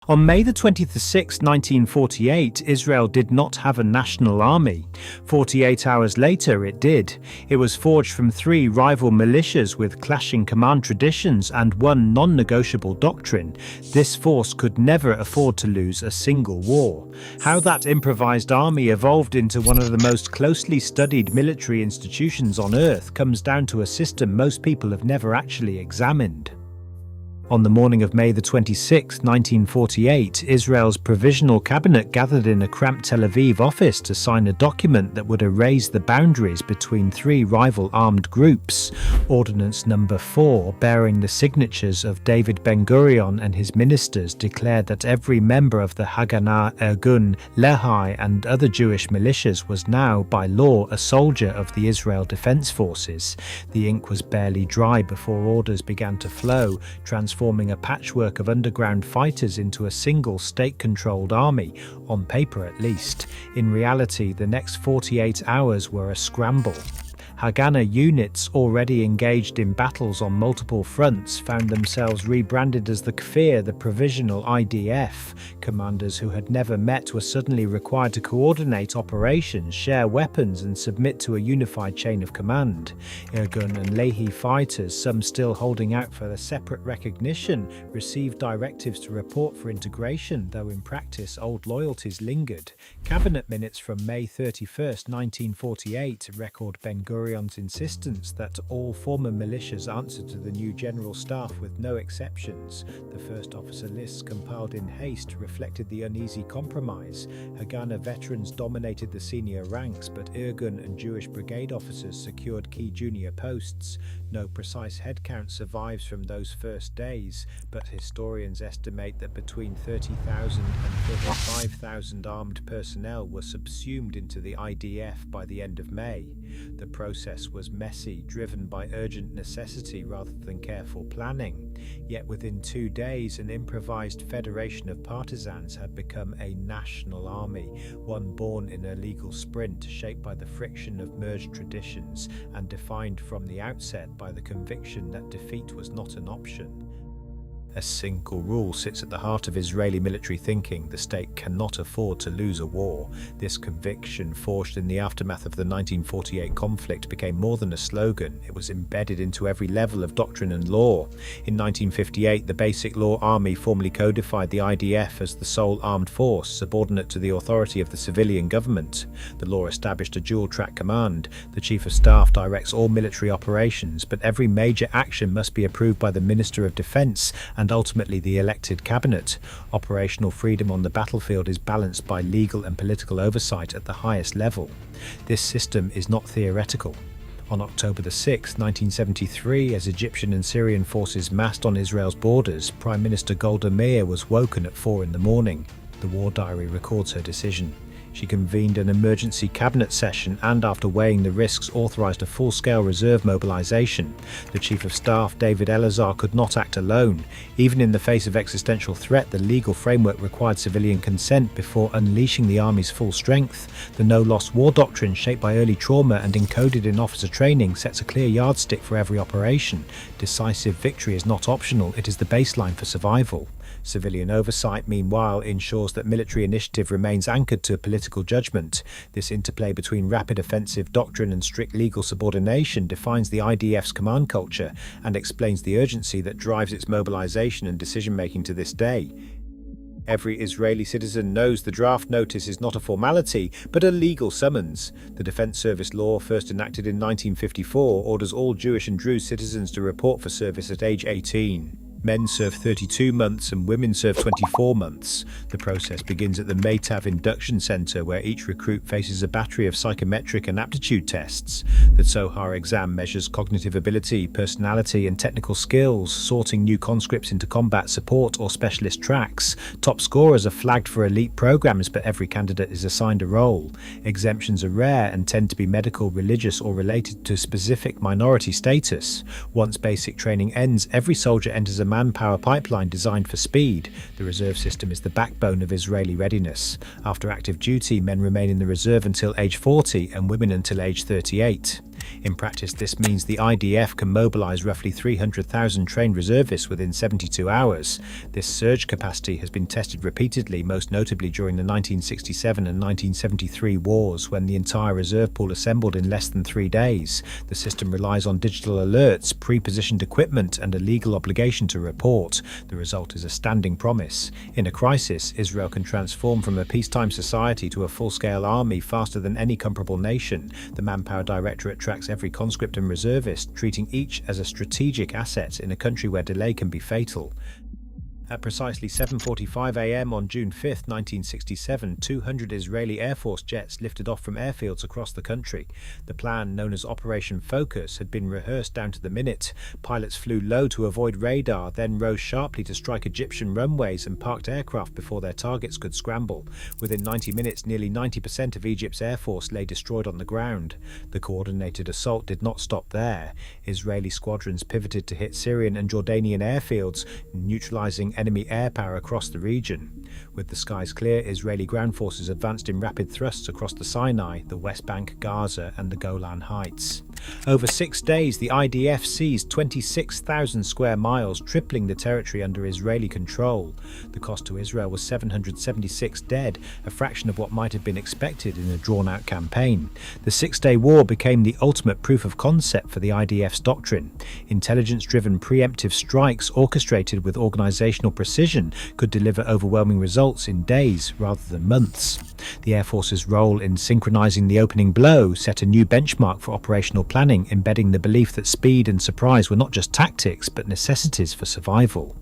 On May the 26th, 1948, Israel did not have a national army. 48 hours later, it did. It was forged from 3 rival militias with clashing command traditions and one non-negotiable doctrine. This force could never afford to lose a single war. How that improvised army evolved into one of the most closely studied military institutions on Earth comes down to a system most people have never actually examined. On the morning of May the 26th, 1948, Israel's provisional cabinet gathered in a cramped Tel Aviv office to sign a document that would erase the boundaries between 3 rival armed groups. Ordinance number 4, bearing the signatures of David Ben-Gurion and his ministers, declared that every member of the Haganah, Irgun, Lehi and other Jewish militias was now, by law, a soldier of the Israel Defense Forces. The ink was barely dry before orders began to flow, transforming a patchwork of underground fighters into a single state-controlled army, on paper at least. In reality, the next 48 hours were a scramble. Haganah units already engaged in battles on multiple fronts found themselves rebranded as the Kfir, the provisional IDF. Commanders who had never met were suddenly required to coordinate operations, share weapons and submit to a unified chain of command. Irgun and Lehi fighters, some still holding out for a separate recognition, received directives to report for integration, though in practice old loyalties lingered. Cabinet minutes from May 31st, 1948 record Ben-Gurion's insistence that all former militias answer to the new general staff with no exceptions. The first officer lists compiled in haste reflected the uneasy compromise. Haganah veterans dominated the senior ranks, but Irgun and Jewish brigade officers secured key junior posts. No precise headcount survives from those first days, but historians estimate that between 30,000 and 35,000 armed personnel were subsumed into the IDF by the end of May. The process was messy, driven by urgent necessity rather than careful planning. Yet within 2 days, an improvised federation of partisans had become a national army, one born in a legal sprint, shaped by the friction of merged traditions and defined from the outset by the conviction that defeat was not an option. A single rule sits at the heart of Israeli military thinking: the state cannot afford to lose a war. This conviction, forged in the aftermath of the 1948 conflict, became more than a slogan. It was embedded into every level of doctrine and law. In 1958, the Basic Law Army formally codified the IDF as the sole armed force, subordinate to the authority of the civilian government. The law established a dual-track command. The Chief of Staff directs all military operations, but every major action must be approved by the Minister of Defense and ultimately the elected cabinet. Operational freedom on the battlefield is balanced by legal and political oversight at the highest level. This system is not theoretical. On October 6, 1973, as Egyptian and Syrian forces massed on Israel's borders, Prime Minister Golda Meir was woken at 4 in the morning. The war diary records her decision. She convened an emergency cabinet session and, after weighing the risks, authorised a full-scale reserve mobilisation. The Chief of Staff, David Elazar, could not act alone. Even in the face of existential threat, the legal framework required civilian consent before unleashing the army's full strength. The no-loss war doctrine, shaped by early trauma and encoded in officer training, sets a clear yardstick for every operation. Decisive victory is not optional, it is the baseline for survival. Civilian oversight, meanwhile, ensures that military initiative remains anchored to political judgment. This interplay between rapid offensive doctrine and strict legal subordination defines the IDF's command culture and explains the urgency that drives its mobilization and decision-making to this day. Every Israeli citizen knows the draft notice is not a formality, but a legal summons. The Defense Service Law, first enacted in 1954, orders all Jewish and Druze citizens to report for service at age 18. Men serve 32 months and women serve 24 months. The process begins at the Meitav Induction Center, where each recruit faces a battery of psychometric and aptitude tests. The Tzohar exam measures cognitive ability, personality and technical skills, sorting new conscripts into combat support or specialist tracks. Top scorers are flagged for elite programs, but every candidate is assigned a role. Exemptions are rare and tend to be medical, religious or related to specific minority status. Once basic training ends, every soldier enters a manpower pipeline designed for speed. The reserve system is the backbone of Israeli readiness. After active duty, men remain in the reserve until age 40 and women until age 38. In practice, this means the IDF can mobilize roughly 300,000 trained reservists within 72 hours. This surge capacity has been tested repeatedly, most notably during the 1967 and 1973 wars, when the entire reserve pool assembled in less than 3 days. The system relies on digital alerts, pre-positioned equipment, and a legal obligation to report. The result is a standing promise. In a crisis, Israel can transform from a peacetime society to a full-scale army faster than any comparable nation. The Manpower Directorate tracks every conscript and reservist, treating each as a strategic asset in a country where delay can be fatal. At precisely 7:45 a.m. on June 5, 1967, 200 Israeli Air Force jets lifted off from airfields across the country. The plan, known as Operation Focus, had been rehearsed down to the minute. Pilots flew low to avoid radar, then rose sharply to strike Egyptian runways and parked aircraft before their targets could scramble. Within 90 minutes, nearly 90% of Egypt's air force lay destroyed on the ground. The coordinated assault did not stop there. Israeli squadrons pivoted to hit Syrian and Jordanian airfields, neutralizing enemy air power across the region. With the skies clear, Israeli ground forces advanced in rapid thrusts across the Sinai, the West Bank, Gaza, and the Golan Heights. Over 6 days, the IDF seized 26,000 square miles, tripling the territory under Israeli control. The cost to Israel was 776 dead, a fraction of what might have been expected in a drawn-out campaign. The 6-day war became the ultimate proof of concept for the IDF's doctrine. Intelligence-driven preemptive strikes orchestrated with organizational precision could deliver overwhelming results in days rather than months. The Air Force's role in synchronizing the opening blow set a new benchmark for operational planning, embedding the belief that speed and surprise were not just tactics but necessities for survival.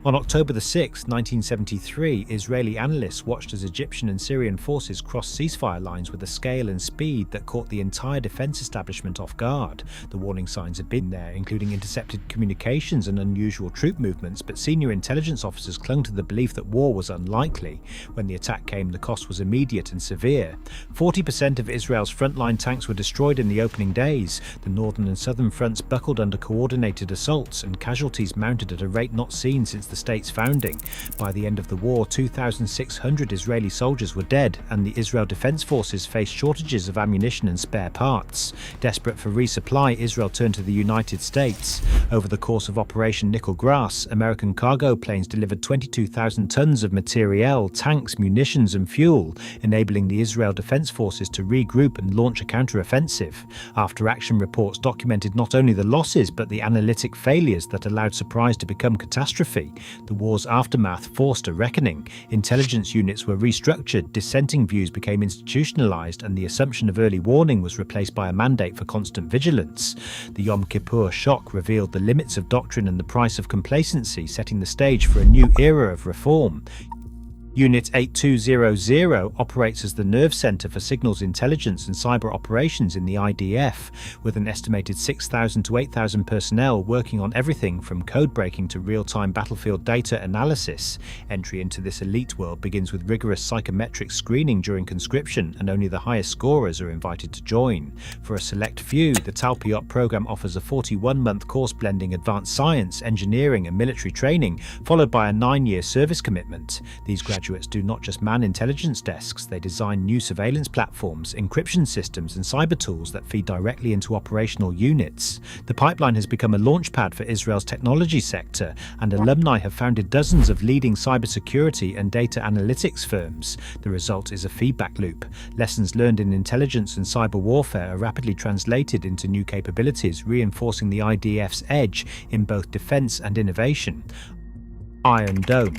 On October 6, 1973, Israeli analysts watched as Egyptian and Syrian forces crossed ceasefire lines with a scale and speed that caught the entire defense establishment off guard. The warning signs had been there, including intercepted communications and unusual troop movements, but senior intelligence officers clung to the belief that war was unlikely. When the attack came, the cost was immediate and severe. 40% of Israel's frontline tanks were destroyed in the opening days. The northern and southern fronts buckled under coordinated assaults, and casualties mounted at a rate not seen since the state's founding. By the end of the war, 2,600 Israeli soldiers were dead, and the Israel Defense Forces faced shortages of ammunition and spare parts. Desperate for resupply, Israel turned to the United States. Over the course of Operation Nickel Grass, American cargo planes delivered 22,000 tons of materiel, tanks, munitions, and fuel, enabling the Israel Defense Forces to regroup and launch a counter-offensive. After-action reports documented not only the losses but the analytic failures that allowed surprise to become catastrophe. The war's aftermath forced a reckoning. Intelligence units were restructured, dissenting views became institutionalized, and the assumption of early warning was replaced by a mandate for constant vigilance. The Yom Kippur shock revealed the limits of doctrine and the price of complacency, setting the stage for a new era of reform. Unit 8200 operates as the nerve center for signals intelligence and cyber operations in the IDF, with an estimated 6,000 to 8,000 personnel working on everything from code breaking to real-time battlefield data analysis. Entry into this elite world begins with rigorous psychometric screening during conscription, and only the highest scorers are invited to join. For a select few, the Talpiot program offers a 41-month course blending advanced science, engineering, and military training, followed by a 9-year service commitment. These graduates do not just man intelligence desks, they design new surveillance platforms, encryption systems, and cyber tools that feed directly into operational units. The pipeline has become a launchpad for Israel's technology sector, and alumni have founded dozens of leading cybersecurity and data analytics firms. The result is a feedback loop. Lessons learned in intelligence and cyber warfare are rapidly translated into new capabilities, reinforcing the IDF's edge in both defense and innovation. Iron Dome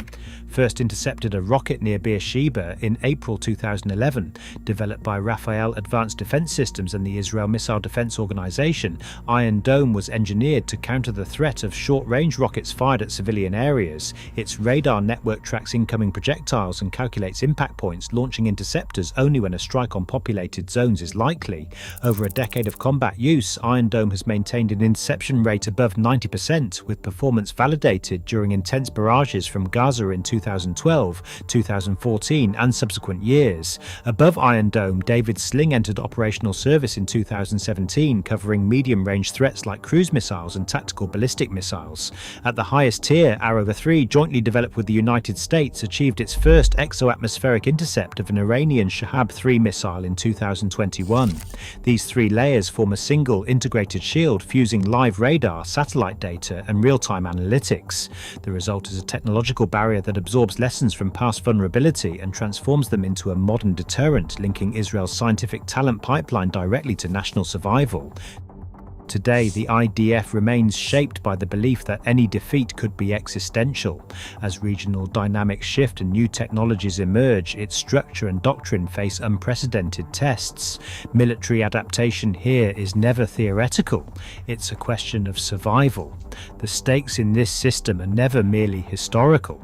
first intercepted a rocket near Beersheba in April 2011. Developed by Rafael Advanced Defense Systems and the Israel Missile Defense Organization, Iron Dome was engineered to counter the threat of short-range rockets fired at civilian areas. Its radar network tracks incoming projectiles and calculates impact points, launching interceptors only when a strike on populated zones is likely. Over a decade of combat use, Iron Dome has maintained an interception rate above 90%, with performance validated during intense barrages from Gaza in 2011. 2012, 2014 and subsequent years. Above Iron Dome, David Sling entered operational service in 2017, covering medium-range threats like cruise missiles and tactical ballistic missiles. At the highest tier, Arrow 3, jointly developed with the United States, achieved its first exo-atmospheric intercept of an Iranian Shahab-3 missile in 2021. These three layers form a single integrated shield fusing live radar, satellite data and real-time analytics. The result is a technological barrier that absorbs lessons from past vulnerability and transforms them into a modern deterrent, linking Israel's scientific talent pipeline directly to national survival. Today, the IDF remains shaped by the belief that any defeat could be existential. As regional dynamics shift and new technologies emerge, its structure and doctrine face unprecedented tests. Military adaptation here is never theoretical. It's a question of survival. The stakes in this system are never merely historical.